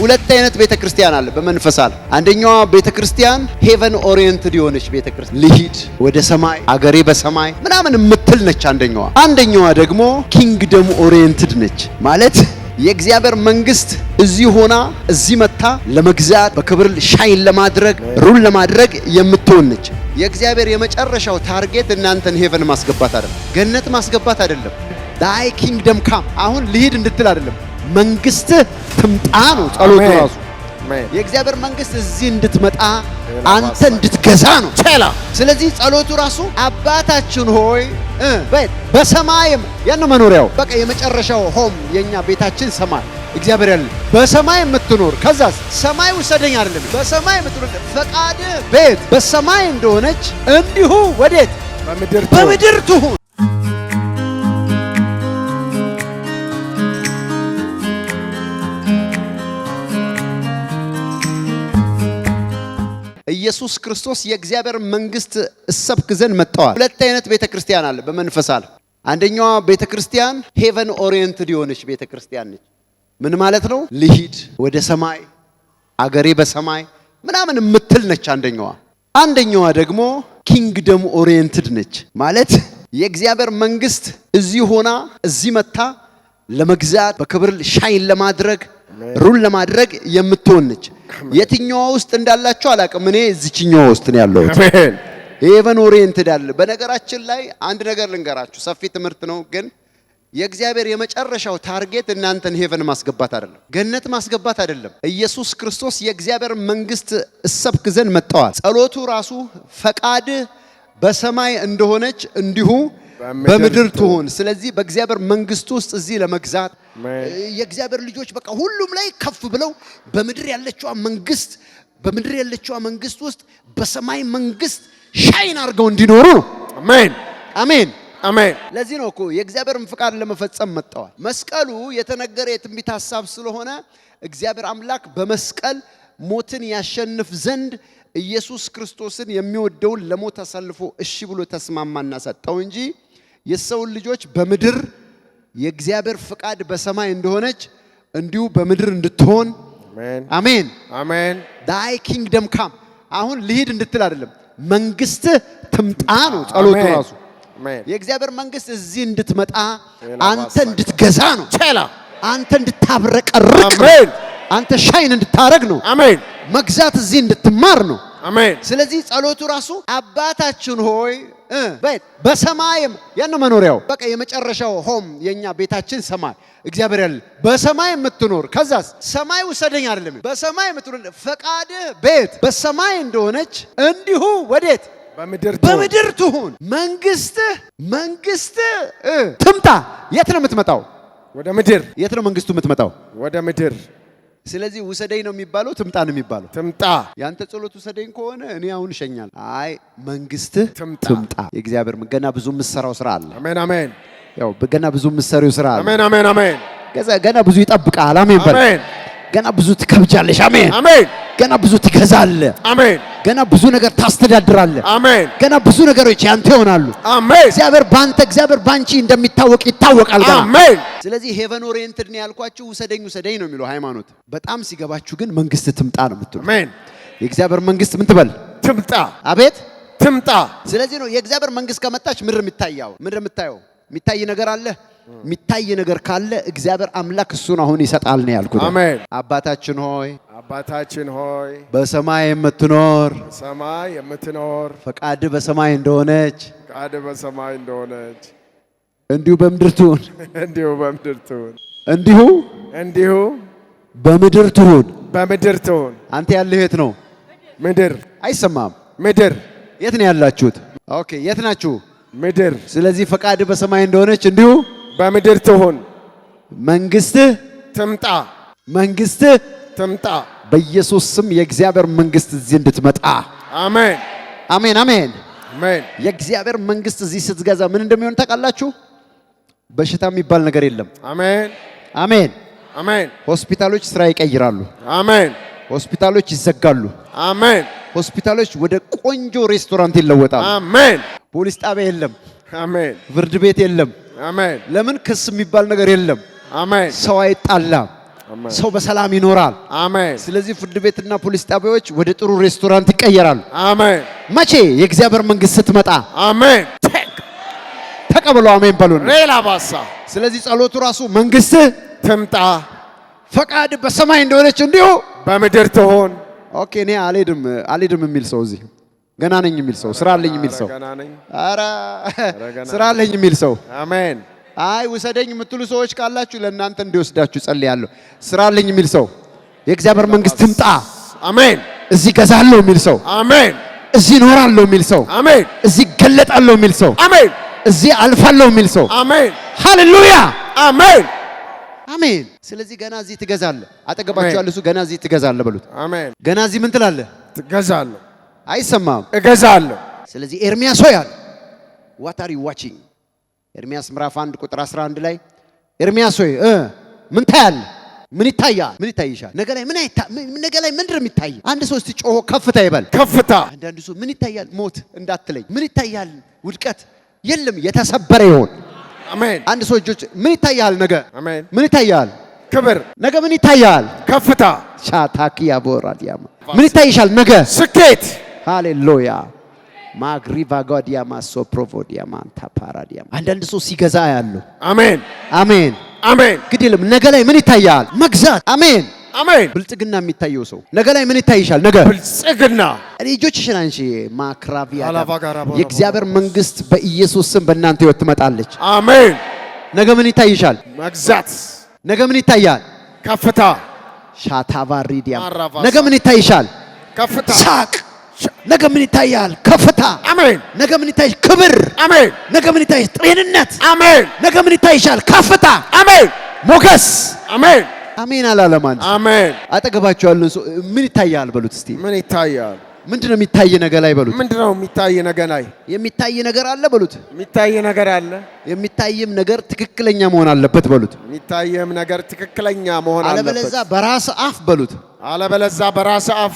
ሁለት አይነት ቤተክርስቲያን አለ በመንፈሳል። አንደኛዋ ቤተክርስቲያን ሄቨን ኦሪየንትድ የሆነች ቤተክርስቲያን ልሂድ ወደ ሰማይ አገሬ በሰማይ ምናምን የምትል ነች አንደኛዋ ደግሞ ኪንግደም ኦሪየንትድ ነች ማለት የእግዚአብሔር መንግስት እዚህ ሆና እዚህ መታ ለመግዛት በክብር ሻይን ለማድረግ ሩል ለማድረግ የምትሆን ነች። የእግዚአብሔር የመጨረሻው ታርጌት እናንተን ሄቨን ማስገባት አይደለም፣ ገነት ማስገባት አይደለም። ዳይ ኪንግደም ካም አሁን ልሂድ እንድትል አይደለም፣ መንግስት ትምጣ ነው ጸሎቱ ራሱ። የእግዚአብሔር መንግስት እዚህ እንድትመጣ አንተ እንድትገዛ ነው ቸላ። ስለዚህ ጸሎቱ ራሱ አባታችን ሆይ በሰማይም ያን መኖሪያው በቃ የመጨረሻው ሆም የኛ ቤታችን ሰማይ እግዚአብሔር ያለ በሰማይ የምትኖር ከዛስ ሰማይ ውሰደኝ አይደለም፣ በሰማይ የምትኖር ፈቃድ ቤት በሰማይ እንደሆነች እንዲሁ ወዴት በምድር ትሁን። ኢየሱስ ክርስቶስ የእግዚአብሔር መንግስት እሰብክ ዘንድ መጣዋል። ሁለት አይነት ቤተክርስቲያን አለ በመንፈሳል። አንደኛዋ ቤተክርስቲያን ሄቨን ኦሪየንትድ የሆነች ቤተክርስቲያን ነች። ምን ማለት ነው? ልሂድ ወደ ሰማይ አገሬ በሰማይ ምናምን የምትል ነች አንደኛዋ ደግሞ ኪንግደም ኦሪየንትድ ነች ማለት የእግዚአብሔር መንግስት እዚህ ሆና እዚህ መታ ለመግዛት በክብር ሻይን ለማድረግ ሩል ለማድረግ የምትሆን ነች። የትኛዋ ውስጥ እንዳላችሁ አላውቅም። እኔ እዚህኛው ውስጥ ነው ያለሁት። አሜን። ሄቨን ኦሪየንትድ አለ። በነገራችን ላይ አንድ ነገር ልንገራችሁ፣ ሰፊ ትምህርት ነው። ግን የእግዚአብሔር የመጨረሻው ታርጌት እናንተን ሄቨን ማስገባት አይደለም፣ ገነት ማስገባት አይደለም። ኢየሱስ ክርስቶስ የእግዚአብሔር መንግስት እሰብክ ዘንድ መጣዋል። ጸሎቱ ራሱ ፈቃድ በሰማይ እንደሆነች እንዲሁ በምድር ትሁን። ስለዚህ በእግዚአብሔር መንግስት ውስጥ እዚህ ለመግዛት የእግዚአብሔር ልጆች በቃ ሁሉም ላይ ከፍ ብለው በምድር ያለችው መንግስት ውስጥ በሰማይ መንግስት ሻይን አድርገው እንዲኖሩ ነው። አሜን አሜን አሜን። ለዚህ ነው እኮ የእግዚአብሔርን ፍቃድ ለመፈጸም መጣዋል። መስቀሉ የተነገረ የትንቢት ሐሳብ ስለሆነ እግዚአብሔር አምላክ በመስቀል ሞትን ያሸንፍ ዘንድ ኢየሱስ ክርስቶስን የሚወደውን ለሞት አሳልፎ እሺ ብሎ ተስማማና ሰጠው እንጂ የሰው ልጆች በምድር የእግዚአብሔር ፍቃድ በሰማይ እንደሆነች እንዲሁ በምድር እንድትሆን አሜን አሜን። ዳይ ኪንግደም ካም አሁን ልሂድ እንድትል አይደለም፣ መንግስት ትምጣ ነው ጸሎቱ ራሱ። የእግዚአብሔር መንግስት እዚህ እንድትመጣ አንተ እንድትገዛ ነው ቸላ፣ አንተ እንድታብረቀርቅ ነው፣ አንተ ሻይን እንድታረግ ነው። አሜን። መግዛት እዚህ እንድትማር ነው። አሜን። ስለዚህ ጸሎቱ ራሱ አባታችን ሆይ በሰማይም ያን መኖሪያው በቃ የመጨረሻው ሆም የኛ ቤታችን ሰማይ እግዚአብሔር ያለ በሰማይ የምትኖር ከዛስ ሰማይ ውሰደኝ አይደለም፣ በሰማይ የምትኖር ፈቃድ ቤት በሰማይ እንደሆነች እንዲሁ ወዴት በምድር ትሁን። መንግስት ትምጣ። የት ነው የምትመጣው? ወደ ምድር። የት ነው መንግስቱ የምትመጣው? ወደ ምድር። ስለዚህ ውሰደኝ ነው የሚባለው፣ ትምጣ ነው የሚባለው። ትምጣ። ያንተ ጸሎት ውሰደኝ ከሆነ እኔ አሁን እሸኛል። አይ መንግስት ትምጣ። የእግዚአብሔር ገና ብዙ የምትሰራው ስራ አለ። አሜን አሜን። ያው ገና ብዙ የምትሰሪው ስራ አለ። አሜን አሜን አሜን። ገና ብዙ ይጠብቃል። አሜን በል። ገና ብዙ ትከብጃለሽ። አሜን አሜን። ገና ብዙ ትገዛለህ። አሜን። ገና ብዙ ነገር ታስተዳድራለህ። አሜን። ገና ብዙ ነገሮች ያንተ ይሆናሉ። አሜን። እግዚአብሔር ባንቺ እንደሚታወቅ ይታወቃል ገና። አሜን። ስለዚህ ሄቨን ኦሪየንትድ ነው ያልኳችሁ። ውሰደኝ ነው የሚለው ሃይማኖት። በጣም ሲገባችሁ ግን መንግስት ትምጣ ነው የምትሉት። አሜን። የእግዚአብሔር መንግስት ምን ትበል? ትምጣ። አቤት ትምጣ። ስለዚህ ነው የእግዚአብሔር መንግስት ከመጣች ምድር የምታየው የሚታይ ነገር አለ። የሚታይ ነገር ካለ እግዚአብሔር አምላክ እሱን አሁን ይሰጣል ነው ያልኩት። አሜን። አባታችን ሆይ በሰማይ የምትኖር ፈቃድ በሰማይ እንደሆነች እንዲሁ በምድር ትሁን እንዲሁ በምድር ትሁን። አንተ ያለህ የት ነው? ምድር። አይሰማም። ምድር። የት ነው ያላችሁት? ኦኬ፣ የት ናችሁ? ምድር። ስለዚህ ፈቃድ በሰማይ እንደሆነች እንዲሁ በምድር ትሁን። መንግስት ትምጣ። በኢየሱስ ስም የእግዚአብሔር መንግስት እዚህ እንድትመጣ። አሜን አሜን አሜን አሜን። የእግዚአብሔር መንግስት እዚህ ስትገዛ ምን እንደሚሆን ታውቃላችሁ? በሽታ የሚባል ነገር የለም። አሜን አሜን አሜን። ሆስፒታሎች ስራ ይቀይራሉ። አሜን። ሆስፒታሎች ይዘጋሉ። አሜን። ሆስፒታሎች ወደ ቆንጆ ሬስቶራንት ይለወጣሉ። አሜን። ፖሊስ ጣቢያ የለም። አሜን። ፍርድ ቤት የለም። አሜን። ለምን ክስ የሚባል ነገር የለም። አሜን። ሰው አይጣላም። ሰው በሰላም ይኖራል። አሜን። ስለዚህ ፍርድ ቤትና ፖሊስ ጣቢያዎች ወደ ጥሩ ሬስቶራንት ይቀየራሉ። አሜን። መቼ? የእግዚአብሔር መንግስት ስትመጣ። አሜን። ተቀበሉ። አሜን በሉን። ሌላ ባሳ። ስለዚህ ጸሎቱ ራሱ መንግስት ትምጣ፣ ፈቃድ በሰማይ እንደሆነች እንዲሁ በምድር ትሆን። ኦኬ። እኔ አልሄድም የሚል ሰው እዚህ ገና ነኝ የሚል ሰው ስራ አለኝ የሚል ሰው ኧረ ስራ አለኝ የሚል ሰው አሜን። አይ ውሰደኝ የምትሉ ሰዎች ካላችሁ ለእናንተ እንዲወስዳችሁ ጸልያለሁ። ስራ አለኝ የሚል ሰው የእግዚአብሔር መንግስት ትምጣ። አሜን። እዚህ ገዛለሁ የሚል ሰው አሜን። እዚህ እኖራለሁ የሚል ሰው አሜን። እዚህ ገለጣለሁ የሚል ሰው አሜን። እዚህ አልፋለሁ የሚል ሰው አሜን። ሃሌሉያ አሜን። አሜን። ስለዚህ ገና እዚህ ትገዛለህ። አጠገባችሁ ያለ ሰው ገና እዚህ ትገዛለህ በሉት። አሜን። ገና እዚህ ምን ትላለህ? ትገዛለህ። አይሰማም? እገዛለሁ። ስለዚህ ኤርሚያስ ሆይ አለ what are you watching? ኤርሚያስ ምዕራፍ 1 ቁጥር 11 ላይ ኤርሚያስ ሆይ ምን ታያለህ? ምን ይታያል? ምን ይታይሻል? ነገ ላይ ምንድን ነው የሚታይ? አንድ ሰው እስቲ ጮሆ ከፍታ ይበል። ከፍታ። አንዳንዱ ሰው ምን ይታያል? ሞት እንዳትለኝ። ምን ይታያል? ውድቀት የለም፣ የተሰበረ ይሆን። አሜን። አንድ ሰው እጆች ምን ይታያል? ነገ አሜን። ምን ይታያል? ክብር። ነገ ምን ይታያል? ከፍታ። ሻታኪያ ቦራዲያማ ምን ይታይሻል? ነገ ስኬት። ሃሌሉያ ማግሪቫ ጋዲያማ ሶፕሮቮዲያማ ታፓራዲያማ አንዳንድ ሰው ሲገዛ ያለው አሜን አሜን አሜን። ግድ የለም ነገ ላይ ምን ይታያል? መግዛት። አሜን አሜን። ብልጽግና የሚታየው ሰው ነገ ላይ ምን ይታይሻል? ነገ ብልጽግና። ልጆችሽን አንቺ ማክራቪያ የእግዚአብሔር መንግስት በኢየሱስ ስም በእናንተ ህይወት ትመጣለች። አሜን። ነገ ምን ይታይሻል? መግዛት። ነገ ምን ይታያል? ከፍታ። ሻታቫሪዲያ ነገ ምን ይታይሻል? ከፍታ። ሳቅ። ነገ ምን ይታያል? ከፍታ። አሜን። ነገ ምን ይታይሽ? ክብር። አሜን። ነገ ምን ይታይሽ? ጤንነት። አሜን። ነገ ምን ይታይሻል? ከፍታ። አሜን። ሞገስ። አሜን አሜን አላለማን። አሜን። አጠገባችሁ ያለው ሰው ምን ይታያል በሉት እስቲ። ምን ይታያል? ምንድነው የሚታይ ነገር ላይ በሉት። ምንድነው የሚታይ ነገር ላይ? የሚታይ ነገር አለ በሉት። የሚታይ ነገር አለ። የሚታይም ነገር ትክክለኛ መሆን አለበት በሉት። የሚታይም ነገር ትክክለኛ መሆን አለበት። አለበለዛ በራስ አፍ በሉት። አለበለዛ በራስ አፍ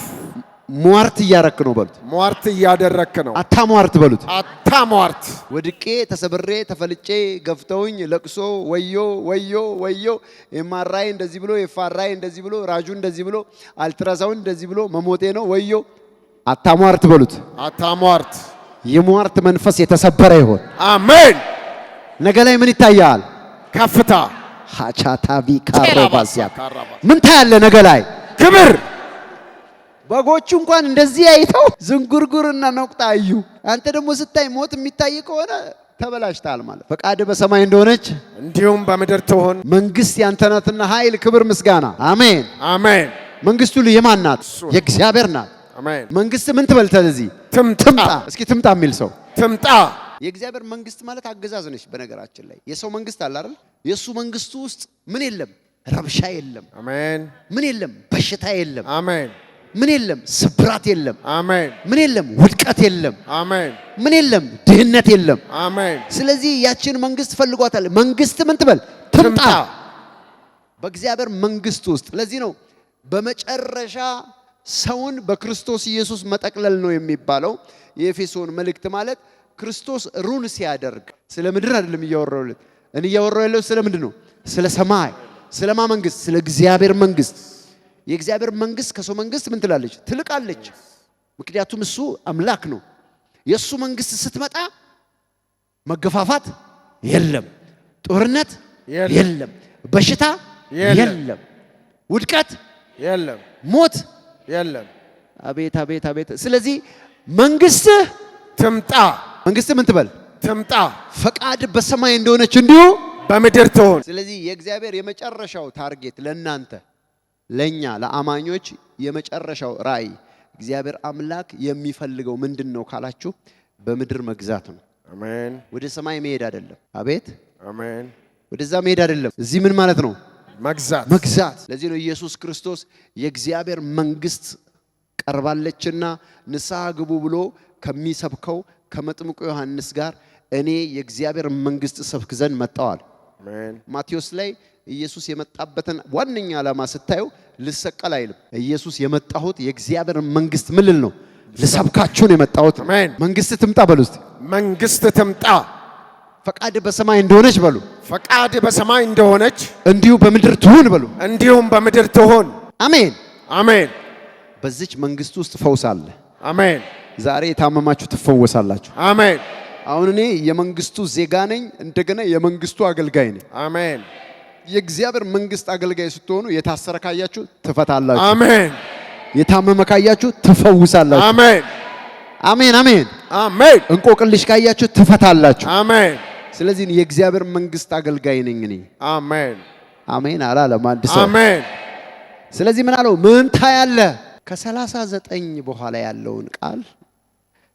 ሟርት እያረክ ነው በሉት። ሟርት እያደረክ ነው። አታሟርት በሉት። አታሟርት። ወድቄ ተሰብሬ ተፈልጬ ገፍተውኝ ለቅሶ ወዮ ወዮ ወዮ ኤምአርአይ እንደዚህ ብሎ ኤፍአርአይ እንደዚህ ብሎ ራጁ እንደዚህ ብሎ አልትራሳውንድ እንደዚህ ብሎ መሞቴ ነው ወዮ። አታሟርት በሉት። አታሟርት። የሟርት መንፈስ የተሰበረ ይሆን። አሜን። ነገ ላይ ምን ይታያል? ከፍታ። ሃቻታቪ ካሮባሲያ ምን ታያለ? ነገ ላይ ክብር። በጎቹ እንኳን እንደዚህ አይተው ዝንጉርጉርና ነቁጣ አዩ። አንተ ደግሞ ስታይ ሞት የሚታይ ከሆነ ተበላሽታል ማለት። ፈቃድ በሰማይ እንደሆነች እንዲሁም በምድር ትሆን። መንግስት ያንተ ናትና ኃይል፣ ክብር፣ ምስጋና። አሜን አሜን። መንግስቱ የማን ናት? የእግዚአብሔር ናት። አሜን። መንግስት ምን ትበል? ስለዚህ ትምጣ። እስኪ ትምጣ የሚል ሰው ትምጣ። የእግዚአብሔር መንግስት ማለት አገዛዝ ነች። በነገራችን ላይ የሰው መንግስት አለ አይደል? የሱ መንግስቱ ውስጥ ምን የለም? ረብሻ የለም። አሜን። ምን የለም? በሽታ የለም። አሜን። ምን የለም? ስብራት የለም። አሜን። ምን የለም? ውድቀት የለም። አሜን። ምን የለም? ድህነት የለም። አሜን። ስለዚህ ያችን መንግስት ፈልጓታል። መንግስት ምን ትበል? ትምጣ። በእግዚአብሔር መንግስት ውስጥ ለዚህ ነው በመጨረሻ ሰውን በክርስቶስ ኢየሱስ መጠቅለል ነው የሚባለው። የኤፌሶን መልእክት ማለት ክርስቶስ ሩን ሲያደርግ ስለ ምድር አይደለም እያወራውለት። እኔ እያወራው ያለው ስለ ምንድን ነው? ስለ ሰማይ። ስለማ መንግስት? ስለ እግዚአብሔር መንግስት። የእግዚአብሔር መንግስት ከሰው መንግስት ምን ትላለች? ትልቃለች። ምክንያቱም እሱ አምላክ ነው። የእሱ መንግስት ስትመጣ መገፋፋት የለም፣ ጦርነት የለም፣ በሽታ የለም፣ ውድቀት የለም፣ ሞት የለም። አቤት አቤት አቤት። ስለዚህ መንግስት ትምጣ። መንግስት ምን ትበል? ትምጣ። ፈቃድ በሰማይ እንደሆነች እንዲሁ በምድር ትሆን። ስለዚህ የእግዚአብሔር የመጨረሻው ታርጌት ለናንተ ለኛ ለአማኞች የመጨረሻው ራእይ እግዚአብሔር አምላክ የሚፈልገው ምንድነው ካላችሁ በምድር መግዛት ነው። አሜን። ወደ ሰማይ መሄድ አይደለም። አቤት አሜን። ወደዛ መሄድ አይደለም። እዚህ ምን ማለት ነው? መግዛት። ለዚህ ነው ኢየሱስ ክርስቶስ የእግዚአብሔር መንግስት ቀርባለችና ንስሐ ግቡ ብሎ ከሚሰብከው ከመጥምቁ ዮሐንስ ጋር እኔ የእግዚአብሔር መንግስት ሰብክ ዘንድ መጣዋል። አሜን። ማቴዎስ ላይ ኢየሱስ የመጣበትን ዋነኛ ዓላማ ስታዩ ልሰቀል አይልም። ኢየሱስ የመጣሁት የእግዚአብሔር መንግስት ምን ልል ነው? ልሰብካችሁ ነው የመጣሁት። አሜን። መንግስት ትምጣ በሉ እስቲ። መንግስት ትምጣ። ፈቃድ በሰማይ እንደሆነች በሉ። ፈቃድ በሰማይ እንደሆነች እንዲሁ በምድር ትሁን በሉ። እንዲሁም በምድር ትሁን። አሜን አሜን። በዚች መንግስት ውስጥ ፈውስ አለ። አሜን። ዛሬ የታመማችሁ ትፈወሳላችሁ። አሜን። አሁን እኔ የመንግስቱ ዜጋ ነኝ፣ እንደገና የመንግስቱ አገልጋይ ነኝ። አሜን። የእግዚአብሔር መንግስት አገልጋይ ስትሆኑ የታሰረ ካያችሁ ትፈታላችሁ። አሜን። የታመመ ካያችሁ ትፈውሳላችሁ። አሜን። አሜን አሜን አሜን። እንቆቅልሽ ካያችሁ ትፈታላችሁ። አሜን። ስለዚህ የእግዚአብሔር መንግስት አገልጋይ ነኝ እኔ። አሜን። አሜን አላለም አንድ ሰው። አሜን። ስለዚህ ምን አለው? ምን ታያለ? ከ39 በኋላ ያለውን ቃል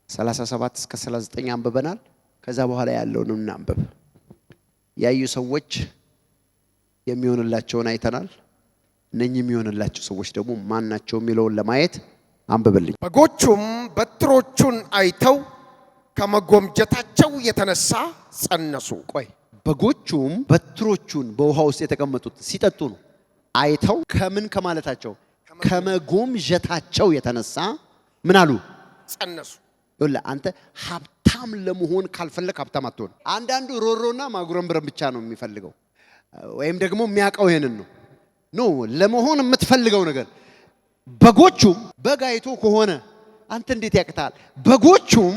37 እስከ 39 አንብበናል። ከዛ በኋላ ያለውን እናንብብ። ያዩ ሰዎች የሚሆንላቸውን አይተናል። እነኚህ የሚሆንላቸው ሰዎች ደግሞ ማን ናቸው የሚለውን ለማየት አንብብልኝ። በጎቹም በትሮቹን አይተው ከመጎምጀታቸው የተነሳ ጸነሱ። ቆይ በጎቹም በትሮቹን በውሃ ውስጥ የተቀመጡት ሲጠጡ ነው አይተው ከምን ከማለታቸው ከመጎምጀታቸው የተነሳ ምን አሉ? ጸነሱ። ይኸውልህ አንተ ሀብታም ለመሆን ካልፈለክ ሀብታም አትሆን። አንዳንዱ ሮሮና ማጉረምረም ብቻ ነው የሚፈልገው፣ ወይም ደግሞ የሚያውቀው ይሄንን ነው። ኖ ለመሆን የምትፈልገው ነገር በጎቹም በግ አይቶ ከሆነ አንተ እንዴት ያቅታል? በጎቹም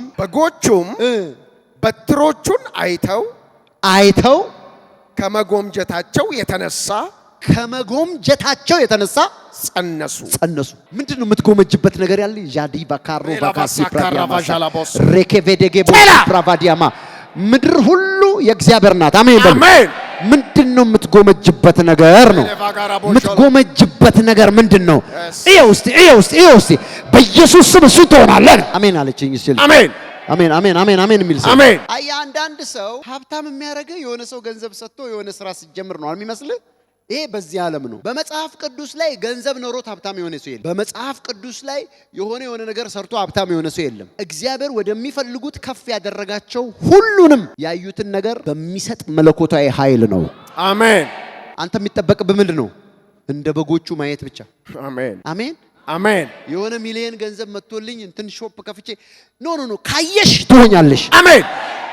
በትሮቹን አይተው ከመጎምጀታቸው የተነሳ ጸነሱ። ምንድነው የምትጎመጅበት ነገር ያለ? ጃዲ ባካሮ ባካሲ ፕራቫጃላቦስ ሬኬቬዴጌ ፕራቫዲያማ ምድር ሁሉ የእግዚአብሔር ናት። አሜን በሉ። ምንድነው የምትጎመጅበት ነገር ነው? የምትጎመጅበት ነገር ምንድነው? እየው እስቲ በኢየሱስ ስም እሱ ትሆናለህ። አሜን አለችኝ። እሺ አሜን አሜን አሜን አሜን አሜን የሚል ሰው አሜን። አይ አንዳንድ ሰው ሀብታም የሚያደርገው የሆነ ሰው ገንዘብ ሰጥቶ የሆነ ስራ ሲጀምር ነው የሚመስልህ። ይሄ በዚህ ዓለም ነው። በመጽሐፍ ቅዱስ ላይ ገንዘብ ኖሮት ሀብታም የሆነ ሰው የለም። በመጽሐፍ ቅዱስ ላይ የሆነ ነገር ሰርቶ ሀብታም የሆነ ሰው የለም። እግዚአብሔር ወደሚፈልጉት ከፍ ያደረጋቸው ሁሉንም ያዩትን ነገር በሚሰጥ መለኮታዊ ኃይል ነው። አሜን። አንተ የሚጠበቅብህ ምንድን ነው? እንደ በጎቹ ማየት ብቻ። አሜን አሜን አሜን። የሆነ ሚሊዮን ገንዘብ መጥቶልኝ እንትን ሾፕ ከፍቼ ኖ ካየሽ ትሆኛለሽ። አሜን።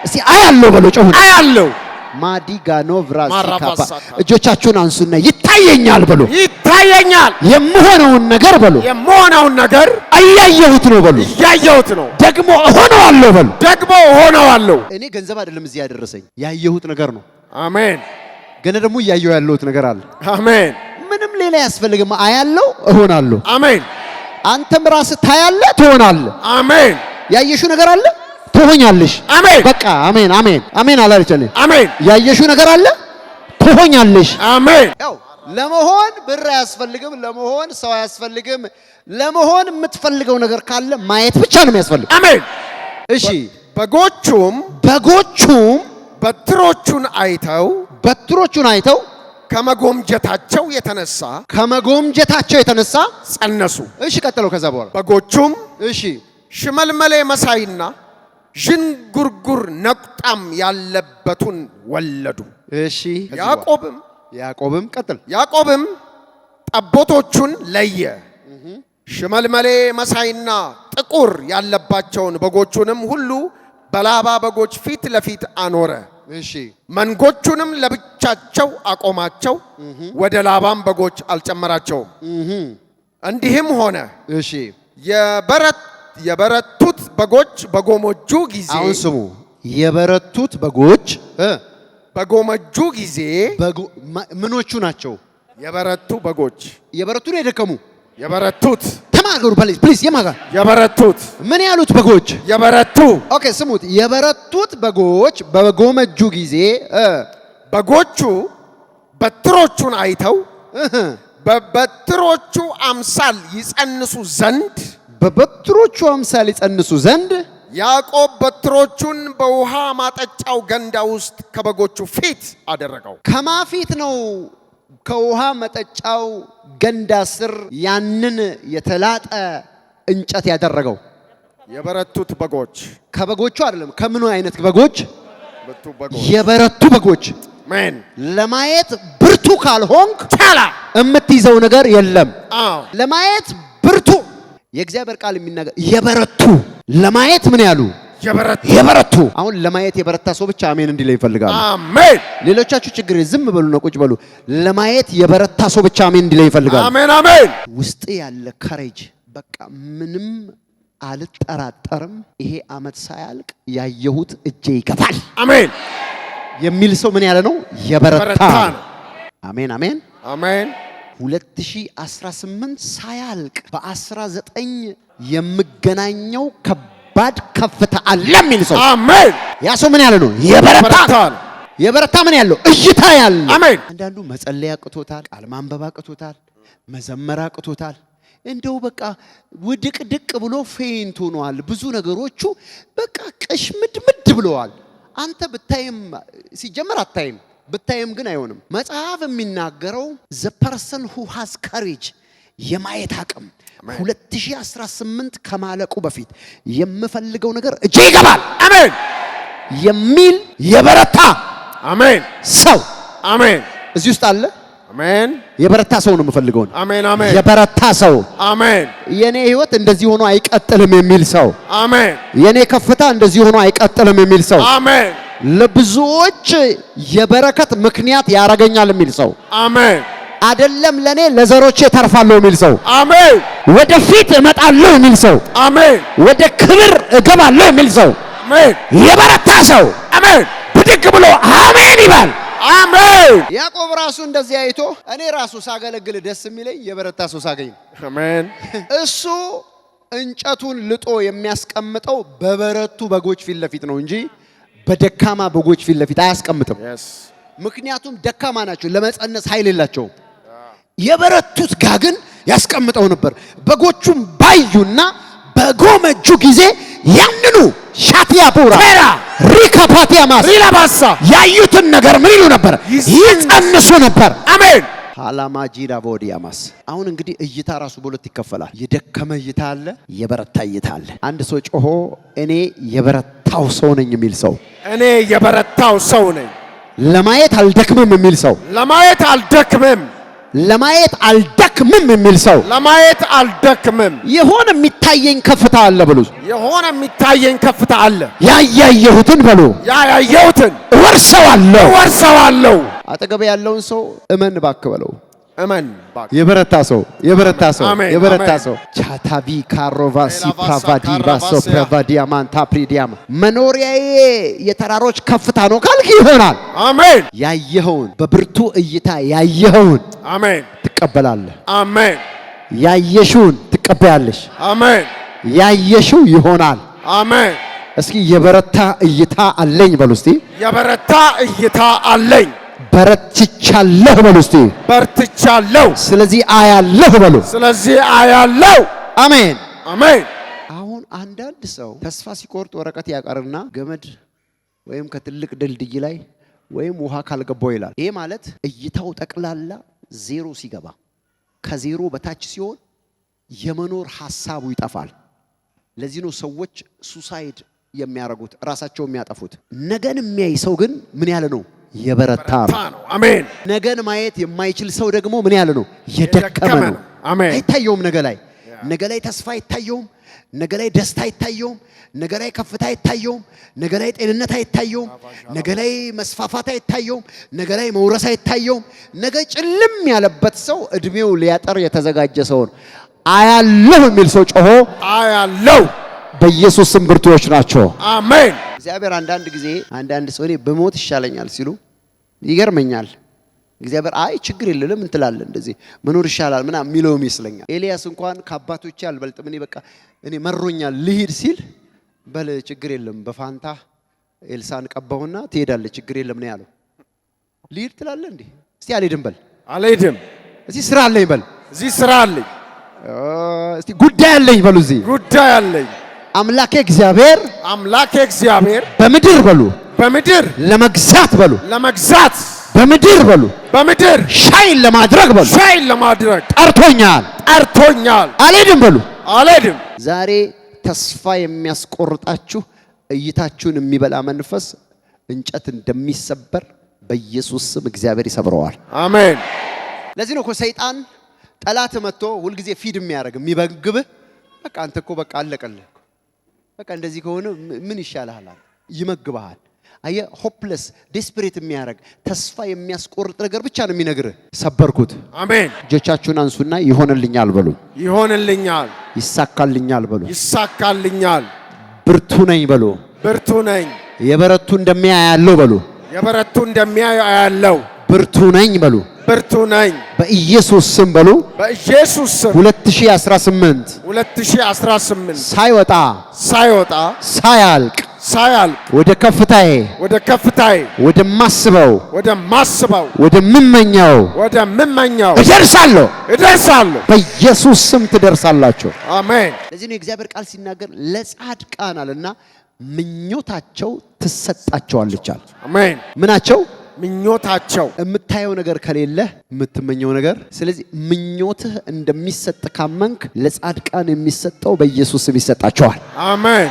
እስቲ አያለው በሎ ጮሁ አያለው ማዲጋኖ ቭራሲካፓ እጆቻችሁን አንሱና ይታየኛል በሉ። ይታየኛል የምሆነውን ነገር በሉ። የምሆነውን ነገር እያየሁት ነው በሉ። እያየሁት ነው ደግሞ እሆነዋለሁ በሉ። ደግሞ እሆነዋለሁ። እኔ ገንዘብ አይደለም እዚህ ያደረሰኝ ያየሁት ነገር ነው። አሜን። ገና ደግሞ እያየሁ ያለሁት ነገር አለ። አሜን። ምንም ሌላ ያስፈልግም። አያለው እሆናለሁ። አሜን። አንተም ራስህ ታያለህ ትሆናለህ። አሜን። ያየሽው ነገር አለ ትሆኛለሽ። አሜን። በቃ አሜን አሜን አሜን አላለችልኝ። አሜን። ያየሽው ነገር አለ ትሆኛለሽ። አሜን። ያው ለመሆን ብር አያስፈልግም፣ ለመሆን ሰው አያስፈልግም። ለመሆን የምትፈልገው ነገር ካለ ማየት ብቻ ነው የሚያስፈልግ። አሜን። እሺ በጎቹም በትሮቹን አይተው ከመጎምጀታቸው የተነሳ ጸነሱ። እሺ ቀጥለው ከዛ በኋላ በጎቹም እሺ ሽመልመሌ መሳይና ዥንጉርጉር ነቁጣም ያለበቱን ወለዱ። እሺ ያዕቆብም ቀጥል። ያዕቆብም ጠቦቶቹን ለየ፣ ሽመልመሌ መሳይና ጥቁር ያለባቸውን በጎቹንም ሁሉ በላባ በጎች ፊት ለፊት አኖረ። እሺ መንጎቹንም ለብቻቸው አቆማቸው፣ ወደ ላባም በጎች አልጨመራቸውም። እንዲህም ሆነ እሺ የበረቱት በጎች በጎመጁ ጊዜ፣ አሁን ስሙ፣ የበረቱት በጎች በጎመጁ ጊዜ ምኖቹ ናቸው? የበረቱ በጎች የበረቱ ነው የደከሙ የበረቱት ተናገሩ ፕሊዝ የበረቱት ምን ያሉት በጎች የበረቱ። ኦኬ ስሙት። የበረቱት በጎች በጎመጁ ጊዜ በጎቹ በትሮቹን አይተው በበትሮቹ አምሳል ይጸንሱ ዘንድ ያዕቆብ በትሮቹን በውሃ ማጠጫው ገንዳ ውስጥ ከበጎቹ ፊት አደረገው። ከማፊት ነው ከውሃ መጠጫው ገንዳ ስር ያንን የተላጠ እንጨት ያደረገው። የበረቱት በጎች ከበጎቹ አይደለም። ከምኑ አይነት በጎች? የበረቱ በጎች። ምን ለማየት ብርቱ ካልሆንክ የምትይዘው ነገር የለም። ለማየት ብርቱ የእግዚአብሔር ቃል የሚናገር የበረቱ ለማየት ምን ያሉ የበረቱ አሁን ለማየት የበረታ ሰው ብቻ አሜን እንዲለኝ ይፈልጋል። አሜን። ሌሎቻችሁ ችግር ዝም በሉና ቁጭ በሉ። ለማየት የበረታ ሰው ብቻ አሜን እንዲለኝ ይፈልጋል። አሜን አሜን። ውስጥ ያለ ከሬጅ በቃ ምንም አልጠራጠርም፣ ይሄ አመት ሳያልቅ ያየሁት እጄ ይገፋል አሜን የሚል ሰው ምን ያለ ነው? የበረታ። አሜን አሜን አሜን። 2018 ሳያልቅ በ19 የምገናኘው ከባድ ከፍታ አለ የሚል ሰው አሜን። ያ ሰው ምን ያለ ነው? የበረታ። የበረታ ምን ያለው? እይታ ያለ። አሜን። አንዳንዱ መጸለይ አቅቶታል፣ ቃል ማንበብ አቅቶታል፣ መዘመር አቅቶታል። እንደው በቃ ውድቅድቅ ብሎ ፌንት ሆኗል። ብዙ ነገሮቹ በቃ ቅሽምድምድ ብለዋል። አንተ ብታይም ሲጀመር አታይም፣ ብታይም ግን አይሆንም። መጽሐፍ የሚናገረው the person who has courage የማየት አቅም 2018 ከማለቁ በፊት የምፈልገው ነገር እጄ ይገባል አሜን የሚል የበረታ አሜን ሰው አሜን እዚህ ውስጥ አለ። አሜን። የበረታ ሰው ነው የምፈልገው። አሜን አሜን። የበረታ ሰው አሜን። የኔ ህይወት እንደዚህ ሆኖ አይቀጥልም የሚል ሰው አሜን። የኔ ከፍታ እንደዚህ ሆኖ አይቀጥልም የሚል ሰው አሜን። ለብዙዎች የበረከት ምክንያት ያረጋኛል የሚል ሰው አሜን። አይደለም ለኔ ለዘሮቼ ተርፋለሁ የሚል ሰው አሜን። ወደፊት እመጣለሁ የሚል ሰው አሜን። ወደ ክብር እገባለሁ የሚል ሰው አሜን። የበረታ ሰው አሜን። ብድግ ብሎ አሜን ይባል። አሜን። ያዕቆብ ራሱ እንደዚህ አይቶ እኔ ራሱ ሳገለግል ደስ የሚለኝ የበረታ ሰው ሳገኝ። አሜን። እሱ እንጨቱን ልጦ የሚያስቀምጠው በበረቱ በጎች ፊት ለፊት ነው እንጂ በደካማ በጎች ፊት ለፊት አያስቀምጥም። ምክንያቱም ደካማ ናቸው፣ ለመጸነስ ኃይል የላቸውም። የበረቱት ጋር ግን ያስቀምጠው ነበር። በጎቹም ባዩና በጎመጁ ጊዜ ያንኑ ሻቲያ ቡራ ሪካፓቲያ ማስ ሪላባሳ ያዩትን ነገር ምን ይሉ ነበር? ይጸንሱ ነበር። አሜን። ሃላማ ጂዳ ቦዲያማስ። አሁን እንግዲህ እይታ ራሱ በሁለት ይከፈላል። የደከመ እይታ አለ፣ የበረታ እይታ አለ። አንድ ሰው ጮሆ እኔ የበረታው ሰው ነኝ የሚል ሰው፣ እኔ የበረታው ሰው ነኝ፣ ለማየት አልደክምም የሚል ሰው፣ ለማየት አልደክምም፣ ለማየት አልደክምም የሚል ሰው፣ ለማየት አልደክምም። የሆነ የሚታየኝ ከፍታ አለ በሉ። የሆነ የሚታየኝ ከፍታ አለ። ያያየሁትን በሉ፣ ያያየሁትን እወርሰዋለሁ፣ እወርሰዋለሁ። አጠገብ ያለውን ሰው እመን ባክ በለው። እመን የበረታ ሰው፣ የበረታ ሰው፣ አሜን፣ የበረታ አሜን። ሰው ቻታቪ ካሮቫሲ ፕራቫዲ ባሶ ፕራቫዲያማን ታፕሪዲያማ መኖሪያዬ የተራሮች ከፍታ ነው ካልክ ይሆናል። አሜን። ያየኸውን በብርቱ እይታ ያየኸውን አሜን፣ ትቀበላለህ። አሜን። ያየሽውን ትቀበያለሽ። አሜን፣ ያየሽው ይሆናል። አሜን። እስኪ የበረታ እይታ አለኝ በሉ እስቲ። የበረታ እይታ አለኝ። በረትቻለሁ በሉ እስቲ። በርትቻለሁ። ስለዚህ አያለሁ በሉ። ስለዚህ አያለሁ። አሜን፣ አሜን። አሁን አንዳንድ ሰው ተስፋ ሲቆርጥ ወረቀት ያቀርና ገመድ ወይም ከትልቅ ድልድይ ላይ ወይም ውሃ ካልገባው ይላል። ይሄ ማለት እይታው ጠቅላላ ዜሮ ሲገባ፣ ከዜሮ በታች ሲሆን የመኖር ሐሳቡ ይጠፋል። ለዚህ ነው ሰዎች ሱሳይድ የሚያረጉት፣ ራሳቸው የሚያጠፉት። ነገን የሚያይ ሰው ግን ምን ያለ ነው? የበረታ ነው። አሜን። ነገን ማየት የማይችል ሰው ደግሞ ምን ያለ ነው? የደከመ ነው። አሜን። አይታየውም። ነገ ላይ ተስፋ አይታየውም። ነገ ላይ ደስታ አይታየውም። ነገ ላይ ከፍታ አይታየውም። ነገ ላይ ጤንነት አይታየውም። ነገ ላይ መስፋፋት አይታየውም። ነገ ላይ መውረስ አይታየውም። ነገ ጭልም ያለበት ሰው እድሜው ሊያጠር የተዘጋጀ ሰው ነው። አያለሁ የሚል ሰው ጮሆ አያለሁ። በኢየሱስ ስም ብርቱዎች ናቸው። አሜን። እግዚአብሔር አንዳንድ ጊዜ አንዳንድ ሰው እኔ በሞት ይሻለኛል ሲሉ ይገርመኛል። እግዚአብሔር አይ ችግር የለም እንትላለን እንደዚህ መኖር ይሻላል ምናምን የሚለው ይመስለኛል። ኤልያስ እንኳን ከአባቶቼ አልበልጥም እኔ በቃ እኔ መሮኛል ልሂድ ሲል በል ችግር የለም በፋንታ ኤልሳን ቀባውና ትሄዳለህ ችግር የለም ነው ያለው። ልሂድ ትላለህ እንዴ? እስቲ አልሄድም በል። አልሄድም። እዚህ ስራ አለኝ በል። እዚህ ስራ አለኝ። እስቲ ጉዳይ አለኝ በሉ። እዚህ ጉዳይ አለኝ። አምላኬ እግዚአብሔር በምድር በሉ በምድር ለመግዛት በሉ ለመግዛት በምድር በሉ በምድር ሻይን ለማድረግ በሉ ሻይን ለማድረግ ጠርቶኛል። አልሄድም በሉ። አልሄድም። ዛሬ ተስፋ የሚያስቆርጣችሁ እይታችሁን የሚበላ መንፈስ እንጨት እንደሚሰበር በኢየሱስ ስም እግዚአብሔር ይሰብረዋል። አሜን። ለዚህ ነው እኮ ሰይጣን ጠላት መጥቶ ሁልጊዜ ፊድ የሚያደርግ የሚበግብህ። በቃ አንተ እኮ በቃ አለቀልህ፣ በቃ እንደዚህ ከሆነ ምን ይሻላል? ይመግባል። አየ ሆፕለስ ዴስፐሬት የሚያረግ ተስፋ የሚያስቆርጥ ነገር ብቻ ነው የሚነግርህ። ሰበርኩት። አሜን። እጆቻችሁን አንሱና ይሆንልኛል በሉ። ይሆንልኛል። ይሳካልኛል በሉ። ይሳካልኛል። ብርቱ ነኝ በሉ። ብርቱ ነኝ። የበረቱ እንደሚያይ ያለው በሉ። የበረቱ እንደሚያይ ያለው ብርቱ ነኝ በሉ። ብርቱ ነኝ በኢየሱስ ስም በሉ። በኢየሱስ ስም 2018 ሳይወጣ ሳያልቅ ወደ ከፍታዬ ወደማስበው ወደምመኘው እደርሳለሁ። በኢየሱስ ስም ትደርሳላችሁ። አሜን። ለዚህ ነው የእግዚአብሔር ቃል ሲናገር ለጻድቃን አለና ምኞታቸው ትሰጣቸዋለች አለ። አሜን። ምናቸው? ምኞታቸው። የምታየው ነገር ከሌለ የምትመኘው ነገር። ስለዚህ ምኞትህ እንደሚሰጥ ካመንክ ለጻድቃን የሚሰጠው በኢየሱስ ስም ይሰጣቸዋል። አሜን።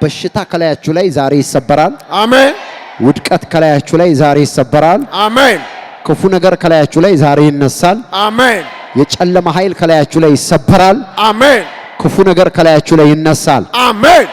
በሽታ ከላያችሁ ላይ ዛሬ ይሰበራል። አሜን። ውድቀት ከላያችሁ ላይ ዛሬ ይሰበራል። አሜን። ክፉ ነገር ከላያችሁ ላይ ዛሬ ይነሳል። አሜን። የጨለማ ኃይል ከላያችሁ ላይ ይሰበራል። አሜን። ክፉ ነገር ከላያችሁ ላይ ይነሳል። አሜን።